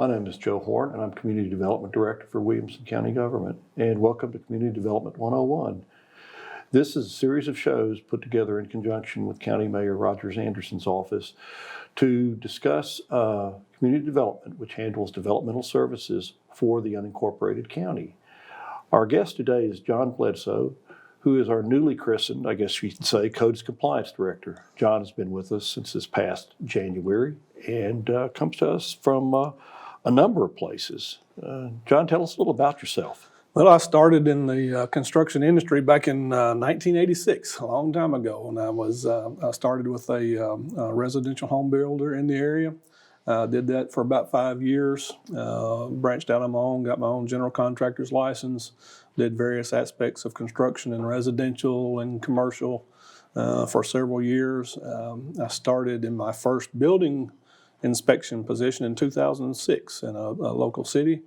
My name is Joe Horne, and I'm Community Development Director for Williamson County Government. And welcome to Community Development 101. This is a series of shows put together in conjunction with County Mayor Rogers Anderson's office to discuss community development, which handles developmental services for the unincorporated county. Our guest today is John Bledsoe, who is our newly christened, I guess you could say, Codes Compliance Director. John has been with us since this past January and comes to us from a number of places. John, tell us a little about yourself. Well, I started in the construction industry back in 1986, a long time ago, and I started with a residential home builder in the area. Did that for about 5 years, branched out on my own, got my own general contractor's license, did various aspects of construction and residential and commercial for several years. I started in my first building inspection position in 2006 in a local city.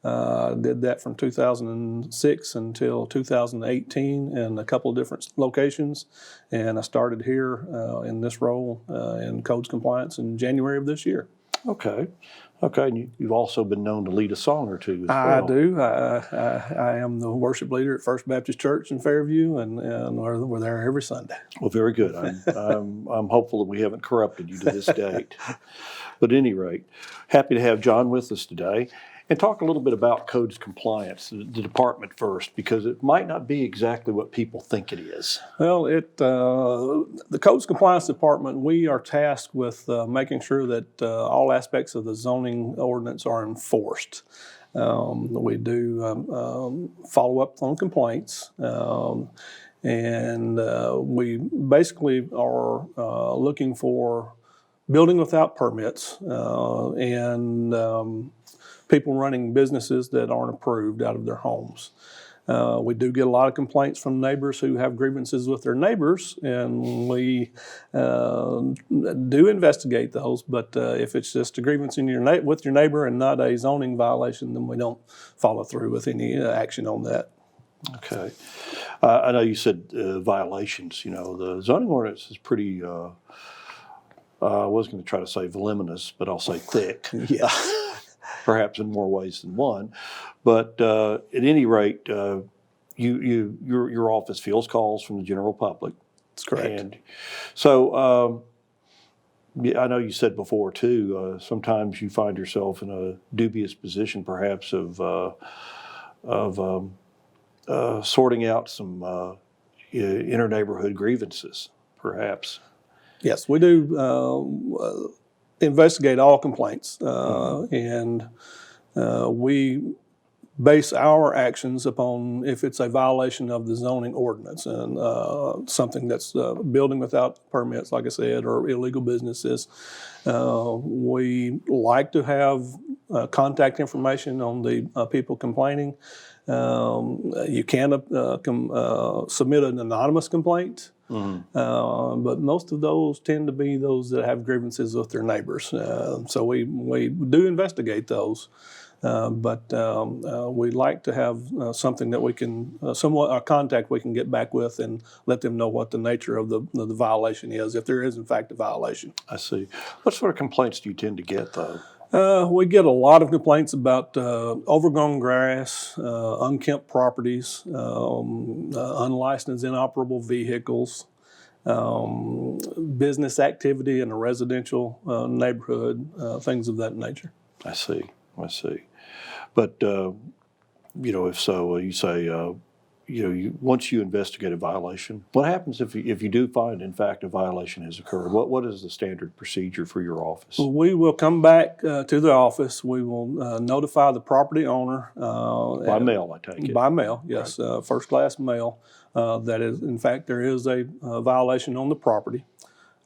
Did that from 2006 until 2018 in a couple of different locations. And I started here in this role in Codes Compliance in January of this year. Okay. And you've also been known to lead a song or two as well. I do. I am the worship leader at First Baptist Church in Fairview, and we're there every Sunday. Well, very good. I'm hopeful that we haven't corrupted you to this date. But at any rate, happy to have John with us today. And talk a little bit about Codes Compliance, the department first, because it might not be exactly what people think it is. Well, the Codes Compliance Department, we are tasked with making sure that all aspects of the zoning ordinance are enforced. We do follow up on complaints, and we basically are looking for building without permits and people running businesses that aren't approved out of their homes. We do get a lot of complaints from neighbors who have grievances with their neighbors, and we do investigate those. But if it's just a grievance with your neighbor and not a zoning violation, then we don't follow through with any action on that. Okay. I know you said violations. You know, the zoning ordinance is pretty, I was going to try to say voluminous, but I'll say thick. Yeah. Perhaps in more ways than one. But at any rate, your office fields calls from the general public. That's correct. And so I know you said before, too, sometimes you find yourself in a dubious position, perhaps, of sorting out some inter-neighborhood grievances, perhaps. Yes, we do investigate all complaints, and we base our actions upon if it's a violation of the zoning ordinance and something that's building without permits, like I said, or illegal businesses. We like to have contact information on the people complaining. You can submit an anonymous complaint. Mm-hmm. But most of those tend to be those that have grievances with their neighbors. So we do investigate those, but we like to have something that we can, a contact we can get back with and let them know what the nature of the violation is, if there is in fact a violation. I see. What sort of complaints do you tend to get, though? We get a lot of complaints about overgrown grass, unkempt properties, unlicensed inoperable vehicles, business activity in a residential neighborhood, things of that nature. I see. But, if so, you say, once you investigate a violation, what happens if you do find, in fact, a violation has occurred? What is the standard procedure for your office? We will come back to the office. We will notify the property owner. By mail, I take it. By mail, yes, right. First class mail. That is, in fact, there is a violation on the property.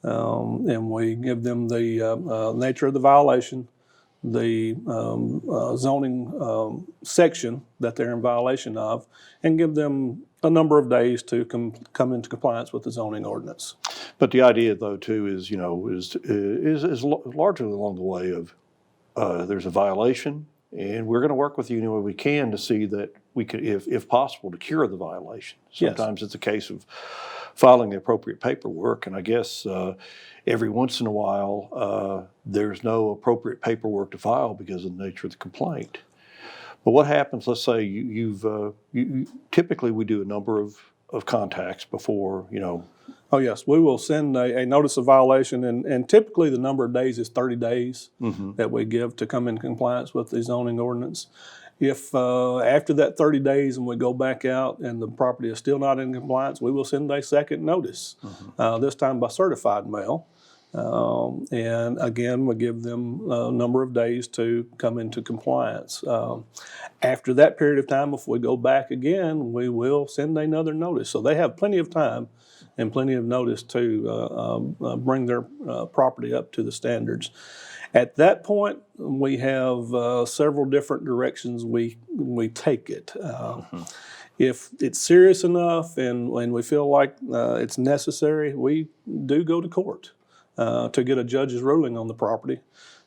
And we give them the nature of the violation, the zoning section that they're in violation of, and give them a number of days to come into compliance with the zoning ordinance. But the idea, though, too, is largely along the way of there's a violation, And we're going to work with you any way we can to see that we could, if possible, to cure the violation. Sometimes it's a case of filing the appropriate paperwork, and I guess every once in a while there's no appropriate paperwork to file because of the nature of the complaint. But what happens, let's say typically we do a number of contacts before, Oh, yes, we will send a notice of violation, and typically the number of days is 30 days that we give to come in compliance with the zoning ordinance. If after that 30 days and we go back out and the property is still not in compliance, we will send a second notice, this time by certified mail. And again, we give them a number of days to come into compliance. After that period of time, if we go back again, we will send another notice. So they have plenty of time and plenty of notice to bring their property up to the standards. At that point, we have several different directions we take it. If it's serious enough and we feel like it's necessary, we do go to court to get a judge's ruling on the property,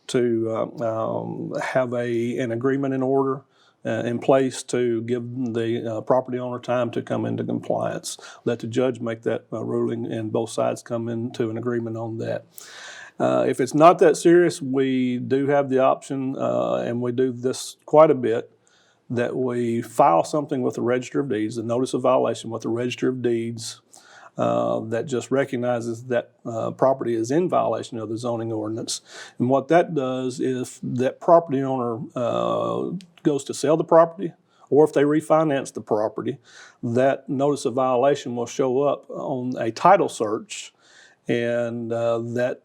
to have an agreement in order in place to give the property owner time to come into compliance. Let the judge make that ruling and both sides come into an agreement on that. If it's not that serious, we do have the option, and we do this quite a bit, that we file something with the Register of Deeds, a notice of violation with the Register of Deeds, that just recognizes that property is in violation of the zoning ordinance. And what that does is that property owner goes to sell the property, or if they refinance the property, that notice of violation will show up on a title search, and that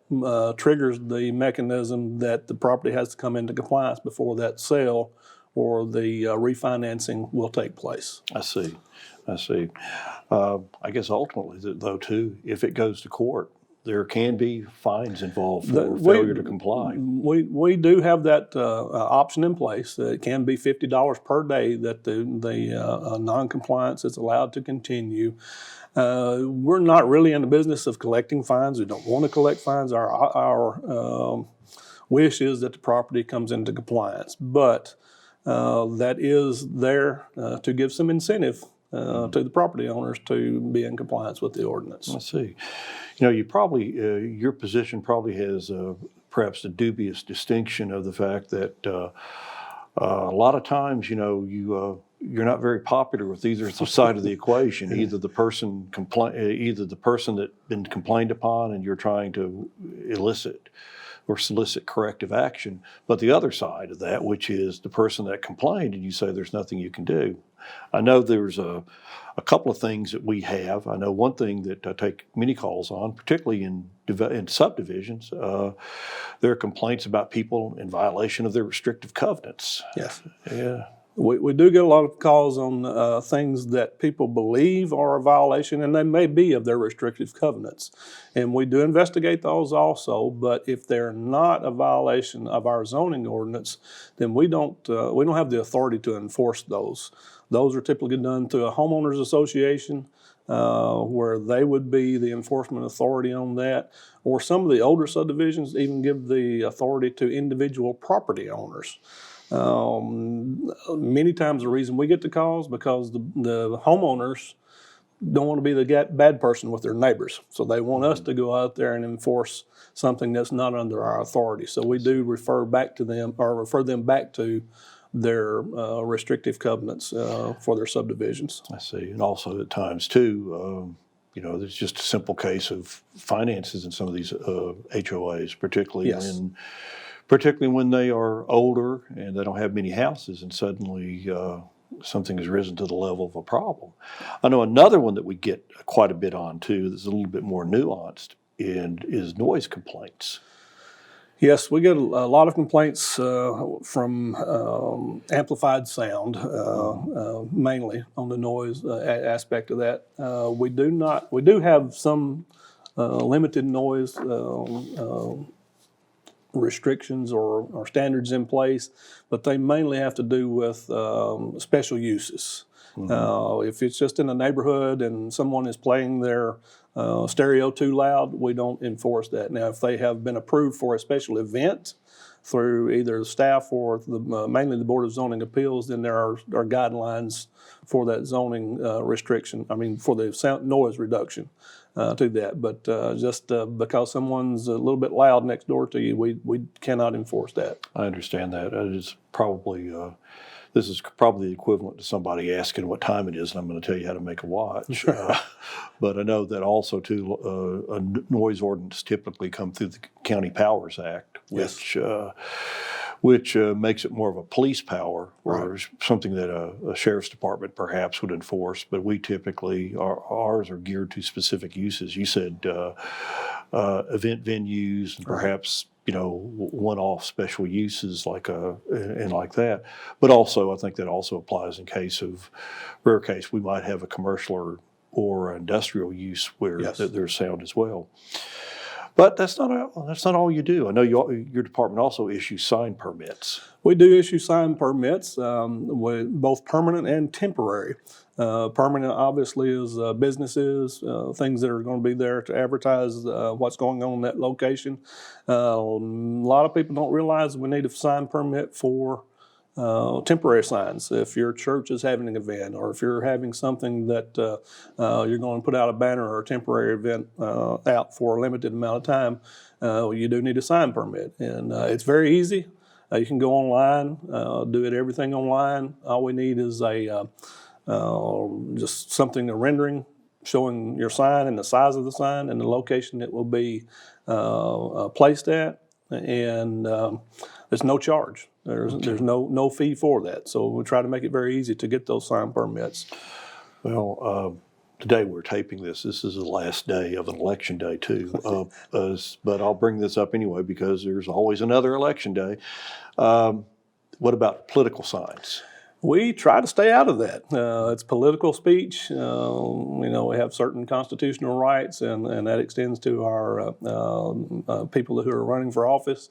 triggers the mechanism that the property has to come into compliance before that sale or the refinancing will take place. I see. I guess ultimately, though, too, if it goes to court, there can be fines involved for failure to comply. We do have that option in place. It can be $50 per day that the non-compliance is allowed to continue. We're not really in the business of collecting fines. We don't want to collect fines. Our wish is that the property comes into compliance, but that is there to give some incentive to the property owners to be in compliance with the ordinance. I see. You probably, your position probably has perhaps a dubious distinction of the fact that a lot of times, you're not very popular with either side of the equation. Either the person that's been complained upon and you're trying to elicit or solicit corrective action, but the other side of that, which is the person that complained, and you say there's nothing you can do. I know there's a couple of things that we have. I know one thing that I take many calls on, particularly in subdivisions, there are complaints about people in violation of their restrictive covenants. Yes. Yeah. We do get a lot of calls on things that people believe are a violation, and they may be of their restrictive covenants. And we do investigate those also, but if they're not a violation of our zoning ordinance, then we don't have the authority to enforce those. Those are typically done through a homeowners association, where they would be the enforcement authority on that, or some of the older subdivisions even give the authority to individual property owners. Many times the reason we get the calls because the homeowners don't want to be the bad person with their neighbors. So they want us to go out there and enforce something that's not under our authority. So we do refer them back to their restrictive covenants for their subdivisions. I see. And also at times too, there's just a simple case of finances in some of these HOAs, particularly when they are older and they don't have many houses, and suddenly something has risen to the level of a problem. I know another one that we get quite a bit on too that's a little bit more nuanced is noise complaints. Yes, we get a lot of complaints from amplified sound, mainly on the noise aspect of that. We do have some limited noise restrictions or standards in place, but they mainly have to do with special uses. If it's just in a neighborhood and someone is playing their stereo too loud, we don't enforce that. Now, if they have been approved for a special event, through either the staff or mainly the Board of Zoning Appeals, then there are guidelines for that zoning restriction. I mean, for the sound noise reduction to that. But just because someone's a little bit loud next door to you, we cannot enforce that. I understand that. It's probably this is probably the equivalent to somebody asking what time it is, and I'm going to tell you how to make a watch. But I know that also too, a noise ordinance typically come through the County Powers Act, which makes it more of a police power, or something that a sheriff's department perhaps would enforce. But we typically, ours are geared to specific uses. You said event venues and perhaps one-off special uses like and like that. But also, I think that also applies in rare case we might have a commercial or industrial use where there's sound as well. But that's not all you do. I know your department also issues sign permits. We do issue sign permits, with both permanent and temporary. Permanent, obviously, is businesses, things that are going to be there to advertise what's going on in that location. A lot of people don't realize we need a sign permit for temporary signs. If your church is having an event, or if you're having something that you're going to put out a banner or a temporary event out for a limited amount of time, you do need a sign permit. And it's very easy. You can go online, do everything online. All we need is just something, a rendering showing your sign and the size of the sign and the location it will be placed at. And there's no charge. There's no fee for that. So we try to make it very easy to get those sign permits. Well, today we're taping this. This is the last day of an election day too. But I'll bring this up anyway because there's always another election day. What about political signs? We try to stay out of that. It's political speech. We have certain constitutional rights, and that extends to our people who are running for office.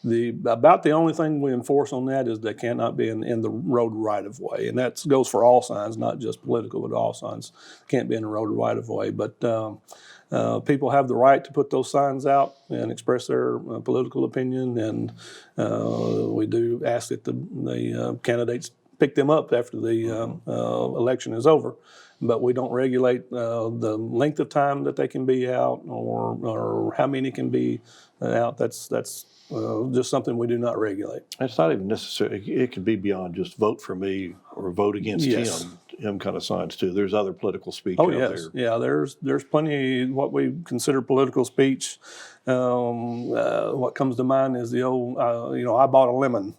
About the only thing we enforce on that is they cannot be in the road right of way, and that goes for all signs, not just political, but all signs can't be in the road right of way. But people have the right to put those signs out and express their political opinion, and we do ask that the candidates pick them up after the election is over. But we don't regulate the length of time that they can be out or how many can be out. That's just something we do not regulate. It's not even necessary. It can be beyond just vote for me or vote against him kind of signs too. There's other political speech out there. Yeah, there's plenty what we consider political speech. What comes to mind is the old, I bought a lemon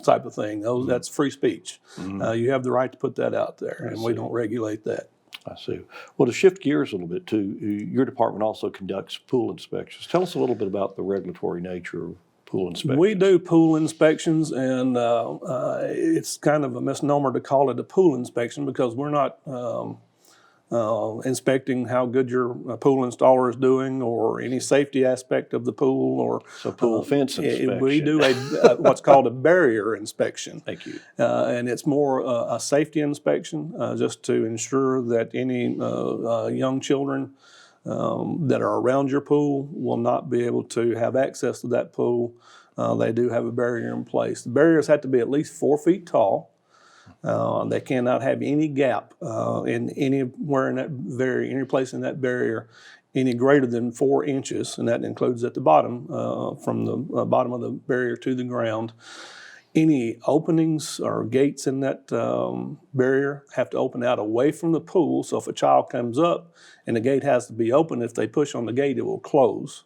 type of thing. That's free speech. You have the right to put that out there, and we don't regulate that. I see. Well, to shift gears a little bit too, your department also conducts pool inspections. Tell us a little bit about the regulatory nature of pool inspections. We do pool inspections, and it's kind of a misnomer to call it a pool inspection because we're not inspecting how good your pool installer is doing or any safety aspect of the pool. So pool fence inspection. We do what's called a barrier inspection. Thank you. And it's more a safety inspection just to ensure that any young children that are around your pool will not be able to have access to that pool. They do have a barrier in place. The barriers have to be at least 4 feet tall. They cannot have any gap in anywhere in that barrier, any place in that barrier, any greater than 4 inches, and that includes at the bottom, from the bottom of the barrier to the ground. Any openings or gates in that barrier have to open out away from the pool. So if a child comes up and the gate has to be open, if they push on the gate, it will close.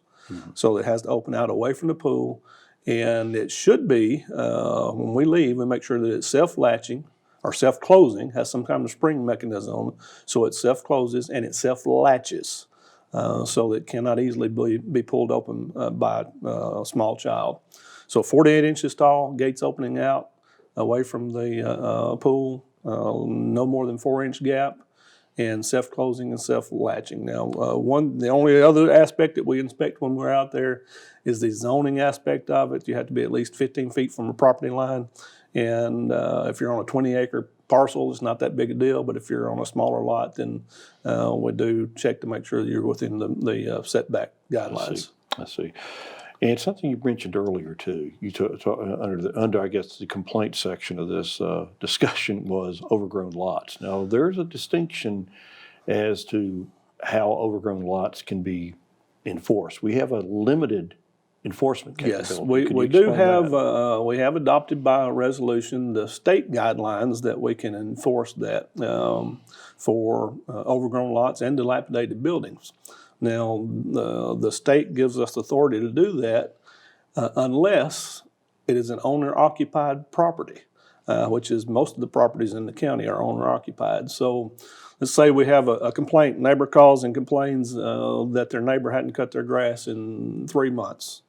So it has to open out away from the pool. And it should be, when we leave, we make sure that it's self-latching or self-closing, has some kind of spring mechanism on it, so it self-closes and it self-latches, so that it cannot easily be pulled open by a small child. So 48 inches tall, gates opening out away from the pool, no more than 4-inch gap, and self-closing and self-latching. Now, the only other aspect that we inspect when we're out there is the zoning aspect of it. You have to be at least 15 feet from the property line. And if you're on a 20-acre parcel, it's not that big a deal. But if you're on a smaller lot, then we do check to make sure that you're within the setback guidelines. I see. And something you mentioned earlier too, you under I guess the complaint section of this discussion was overgrown lots. Now there's a distinction as to how overgrown lots can be enforced. We have a limited enforcement capability. Yes, Could we you do explain have, that? we have adopted by a resolution the state guidelines that we can enforce that for overgrown lots and dilapidated buildings. Now, the state gives us authority to do that unless it is an owner-occupied property, which is most of the properties in the county are owner-occupied. So let's say we have a complaint, neighbor calls and complains that their neighbor hadn't cut their grass in 3 months.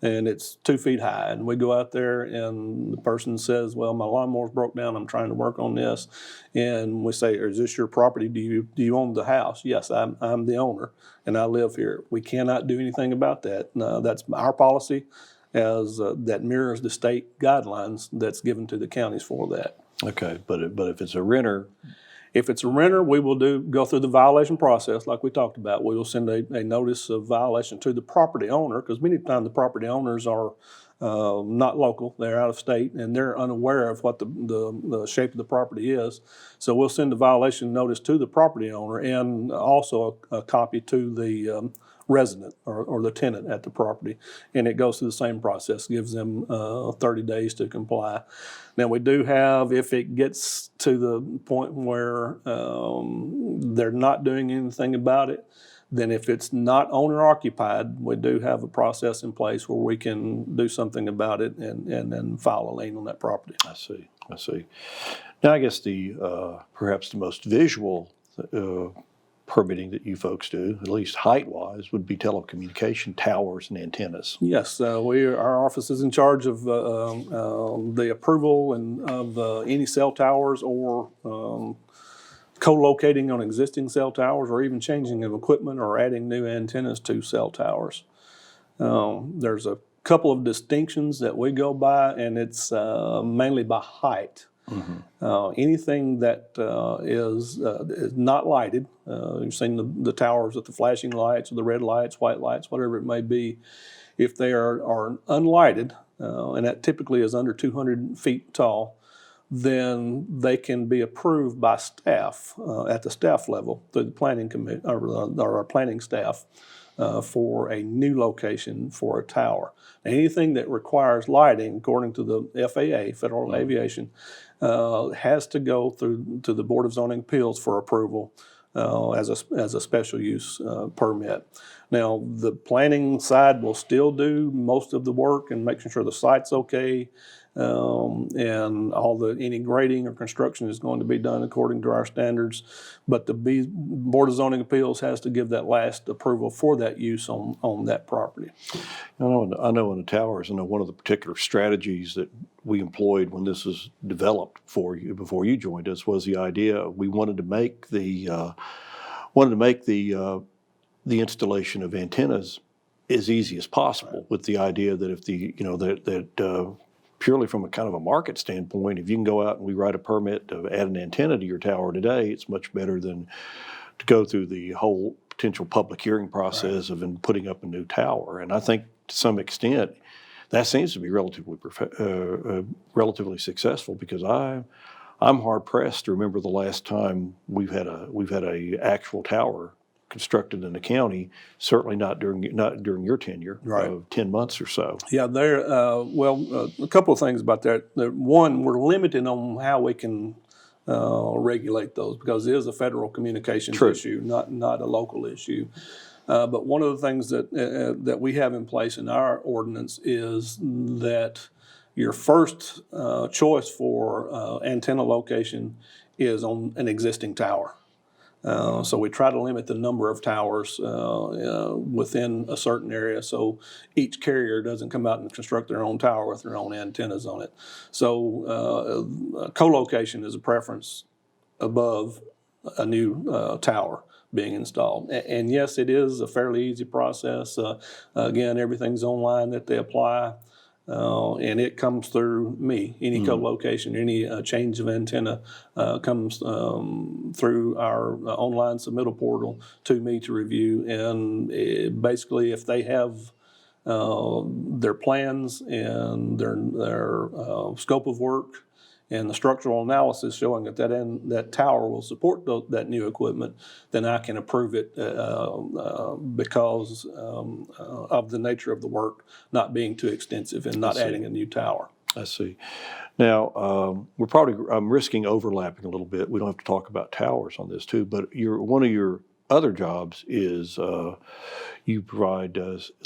And it's 2 feet high, and we go out there, and the person says, "Well, my lawnmower's broke down. I'm trying to work on this." And we say, "Is this your property? Do you own the house?" "Yes, I'm the owner, and I live here." We cannot do anything about that. No, that's our policy, as that mirrors the state guidelines that's given to the counties for that. Okay, but if it's a renter, If it's a renter, we will go through the violation process like we talked about. We will send a notice of violation to the property owner, because many times the property owners are not local, they're out of state, and they're unaware of what the shape of the property is. So we'll send a violation notice to the property owner, and also a copy to the resident or the tenant at the property, and it goes through the same process, gives them 30 days to comply. Now we do have, if it gets to the point where they're not doing anything about it, then if it's not owner occupied, we do have a process in place where we can do something about it and then file a lien on that property. I see. Now I guess perhaps the most visual permitting that you folks do, at least height-wise, would be telecommunication towers and antennas. Yes, our office is in charge of the approval of any cell towers or co-locating on existing cell towers, or even changing of equipment or adding new antennas to cell towers. There's a couple of distinctions that we go by, and it's mainly by height. Mm-hmm. Anything that is not lighted, you've seen the towers with the flashing lights or the red lights, white lights, whatever it may be. If they are unlighted, and that typically is under 200 feet tall, then they can be approved by staff at the staff level through the planning committee or our planning staff for a new location for a tower. Anything that requires lighting, according to the FAA, Federal Aviation, has to go through to the Board of Zoning Appeals for approval as a special use permit. Now, the planning side will still do most of the work and making sure the site's okay, and any grading or construction is going to be done according to our standards. But the Board of Zoning Appeals has to give that last approval for that use on that property. I know in the towers, one of the particular strategies that we employed when this was developed before you joined us was the idea we wanted to make the installation of antennas as easy as possible, with the idea that if purely from a kind of a market standpoint, if you can go out and we write a permit to add an antenna to your tower today, it's much better than to go through the whole potential public hearing process of putting up a new tower. And I think to some extent that seems to be relatively successful, because I'm hard pressed to remember the last time we've had a actual tower constructed in the county. Certainly not during your tenure, right, of 10 months or so. Yeah, a couple of things about that. One, we're limited on how we can regulate those, because it is a federal communications issue, not a local issue. But one of the things that we have in place in our ordinance is that your first choice for antenna location is on an existing tower. So we try to limit the number of towers within a certain area, so each carrier doesn't come out and construct their own tower with their own antennas on it. So co-location is a preference above a new tower being installed. And yes, it is a fairly easy process. Again, everything's online that they apply. And it comes through me. Any co-location, any change of antenna comes through our online submittal portal to me to review. And basically, if they have their plans and their scope of work and the structural analysis showing that that tower will support that new equipment, then I can approve it because of the nature of the work not being too extensive and not adding a new tower. I see. Now, I'm risking overlapping a little bit. We don't have to talk about towers on this too, but one of your other jobs is you provide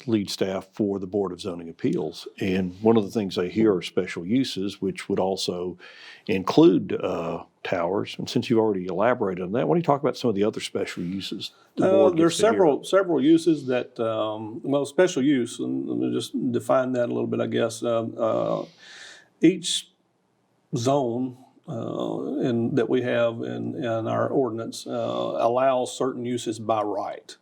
lead staff for the Board of Zoning Appeals. And one of the things I hear are special uses, which would also include towers. And since you've already elaborated on that, why don't you talk about some of the other special uses? There's several uses that, special use, and let me just define that a little bit, I guess. Each zone that we have in our ordinance allows certain uses by right.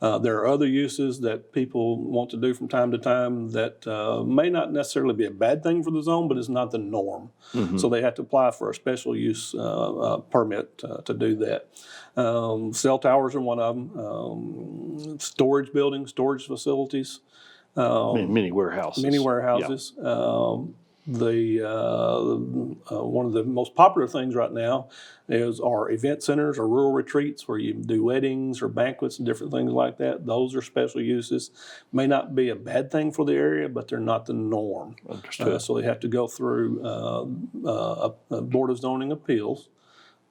There are other uses that people want to do from time to time that may not necessarily be a bad thing for the zone, but it's not the norm. Mm-hmm. So they have to apply for a special use permit to do that. Cell towers are one of them. Storage buildings, storage facilities. Many warehouses. Yeah. One of the most popular things right now are event centers or rural retreats where you do weddings or banquets and different things like that. Those are special uses. May not be a bad thing for the area, but they're not the norm. Understood. So they have to go through a Board of Zoning Appeals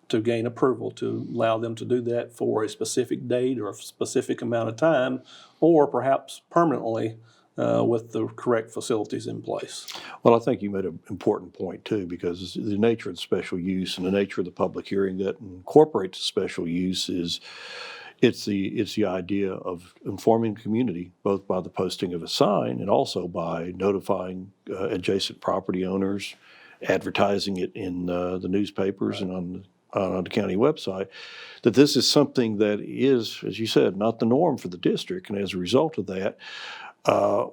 to gain approval to allow them to do that for a specific date or a specific amount of time, or perhaps permanently with the correct facilities in place. Well, I think you made an important point too, because the nature of the special use and the nature of the public hearing that incorporates special use is it's the idea of informing the community, both by the posting of a sign and also by notifying adjacent property owners, advertising it in the newspapers and on the county website, that this is something that is, as you said, not the norm for the district. And as a result of that, I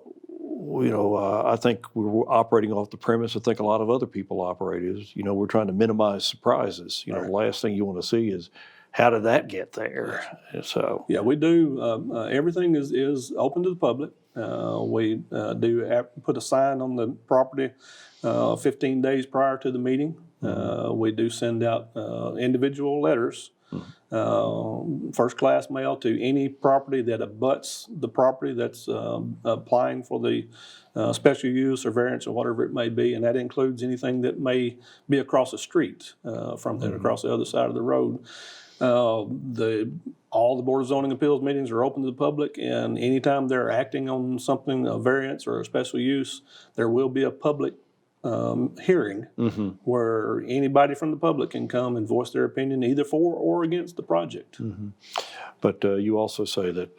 think we're operating off the premise I think a lot of other people operate is, we're trying to minimize surprises. The last thing you want to see is, how did that get there? And so yeah, we do. Everything is open to the public. We do put a sign on the property 15 days prior to the meeting. We do send out individual letters, first class mail to any property that abuts the property that's applying for the special use or variance or whatever it may be, and that includes anything that may be across the street from them, across the other side of the road. All the Board of Zoning Appeals meetings are open to the public, and anytime they're acting on something, a variance or a special use, there will be a public hearing where anybody from the public can come and voice their opinion either for or against the project. Mm-hmm. But you also say that,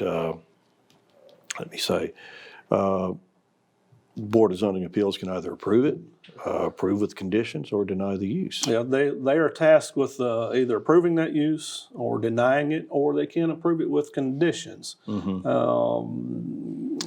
Board of Zoning Appeals can either approve it, approve with conditions, or deny the use. Yeah, they are tasked with either approving that use or denying it, or they can approve it with conditions. Mm-hmm.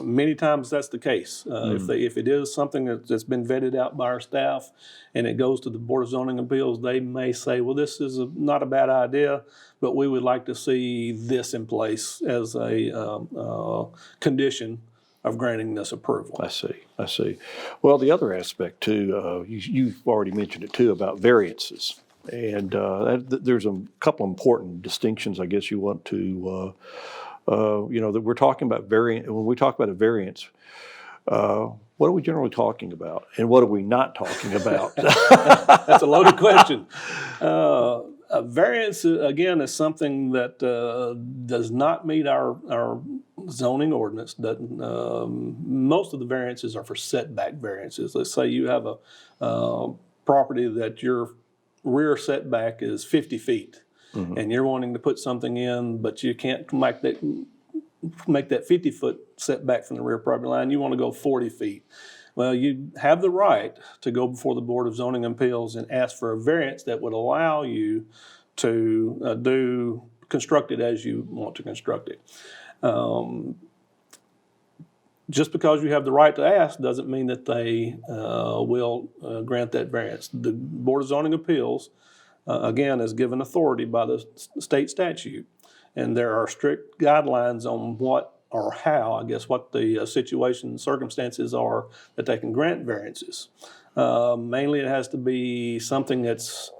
Many times that's the case. If it is something that's been vetted out by our staff and it goes to the Board of Zoning Appeals, they may say, well, this is not a bad idea, but we would like to see this in place as a condition of granting this approval. I see. Well, the other aspect too, you've already mentioned it too, about variances. And there's a couple important distinctions I guess you want to, that we're talking about when we talk about a variance, what are we generally talking about? And what are we not talking about? That's a loaded question. A variance, again, is something that does not meet our zoning ordinance. Most of the variances are for setback variances. Let's say you have a property that your rear setback is 50 feet, mm-hmm. and you're wanting to put something in, but you can't make that 50-foot setback from the rear property line. You want to go 40 feet. Well, you have the right to go before the Board of Zoning Appeals and ask for a variance that would allow you to construct it as you want to construct it. Just because you have the right to ask doesn't mean that they will grant that variance. The Board of Zoning Appeals, again, is given authority by the state statute, and there are strict guidelines on what or how, I guess, what the situation, circumstances are that they can grant variances. Mainly it has to be something that's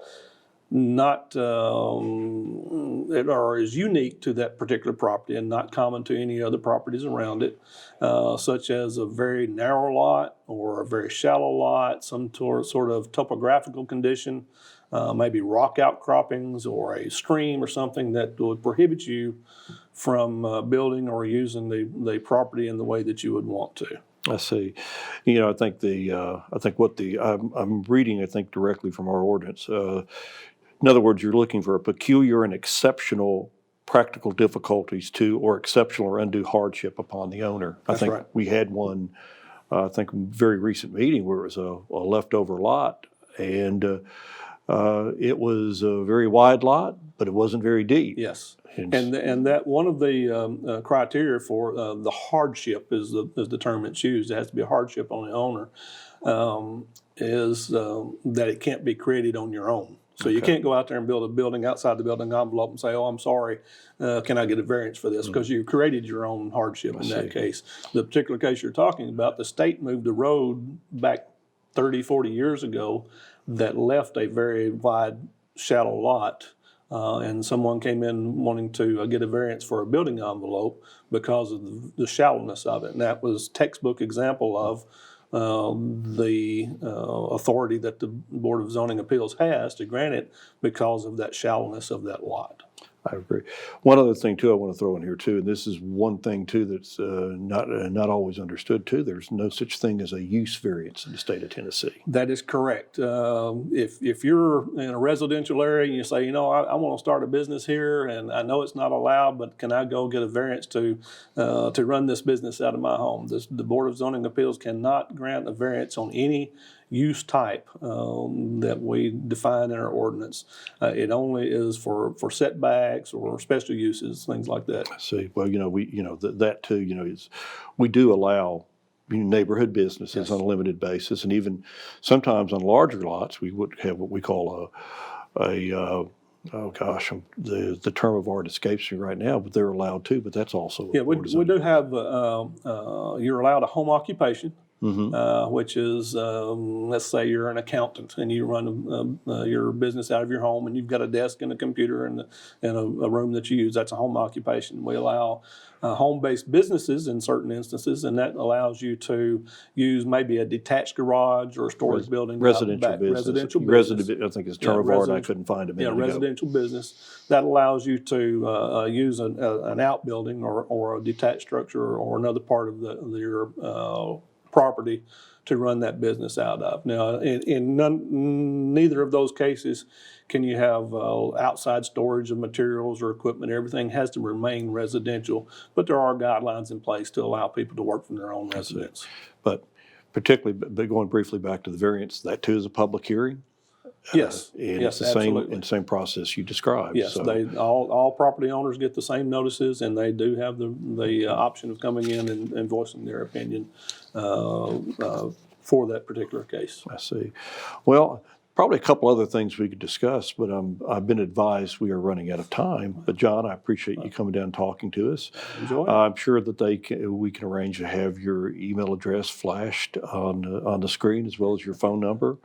not or is unique to that particular property and not common to any other properties around it, such as a very narrow lot or a very shallow lot, some sort of topographical condition, maybe rock outcroppings or a stream or something that would prohibit you from building or using the property in the way that you would want to. I see. I think I'm reading, I think, directly from our ordinance. In other words, you're looking for a peculiar and exceptional practical difficulties to, or exceptional or undue hardship upon the owner. I think right. we had one, I think, very recent meeting where it was a leftover lot, and it was a very wide lot, but it wasn't very deep. Yes. And that one of the criteria for the hardship is the term that's used. It has to be a hardship on the owner. Is that it can't be created on your own. So you can't go out there and build a building outside the building envelope and say, "Oh, I'm sorry, can I get a variance for this?" Because you created your own hardship in that case. The particular case you're talking about, the state moved a road back 30, 40 years ago that left a very wide, shallow lot. And someone came in wanting to get a variance for a building envelope because of the shallowness of it. And that was textbook example of the authority that the Board of Zoning Appeals has to grant it because of that shallowness of that lot. I agree. One other thing too I want to throw in here too, and this is one thing too that's not always understood too. There's no such thing as a use variance in the state of Tennessee. That is correct. If you're in a residential area and you say, I want to start a business here, and I know it's not allowed, but can I go get a variance to run this business out of my home? The Board of Zoning Appeals cannot grant a variance on any use type that we define in our ordinance. It only is for setbacks or special uses, things like that. See, well, that too, is we do allow neighborhood businesses on a limited basis, and even sometimes on larger lots, we would have what we call the term of art escapes me right now, but they're allowed too. But that's also we do have you're allowed a home occupation. Mm-hmm. Which is, let's say you're an accountant and you run your business out of your home and you've got a desk and a computer and a room that you use. That's a home occupation. We allow home-based businesses in certain instances, and that allows you to use maybe a detached garage or a storage building. Residential business. I think it's term of art. I couldn't find it. Residential business. That allows you to use an outbuilding or a detached structure or another part of your property to run that business out of. Now, in neither of those cases can you have outside storage of materials or equipment. Everything has to remain residential, but there are guidelines in place to allow people to work from their own residence. But particularly, going briefly back to the variance, that too is a public hearing. Yes, and yes, it's the absolutely. same process you described. Yes, so. all property owners get the same notices, and they do have the option of coming in and voicing their opinion for that particular case. I see. Well, probably a couple other things we could discuss, but I've been advised we are running out of time. But John, I appreciate you coming down and talking to us. Enjoy. I'm sure that we can arrange to have your email address flashed on the screen as well as your phone number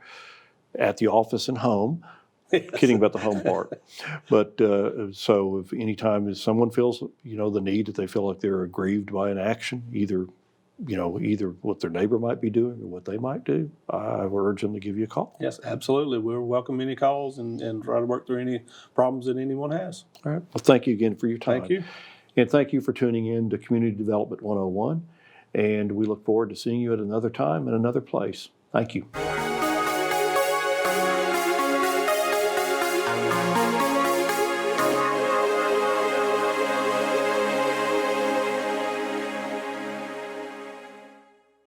at the office and home. Yes. Kidding about the home part. But so if anytime someone feels, the need that they feel like they're aggrieved by an action, either what their neighbor might be doing or what they might do, I urge them to give you a call. Yes, absolutely. We'll welcome any calls and try to work through any problems that anyone has. All right. Well, thank you again for your time. Thank you. And thank you for tuning in to Community Development 101. And we look forward to seeing you at another time and another place. Thank you.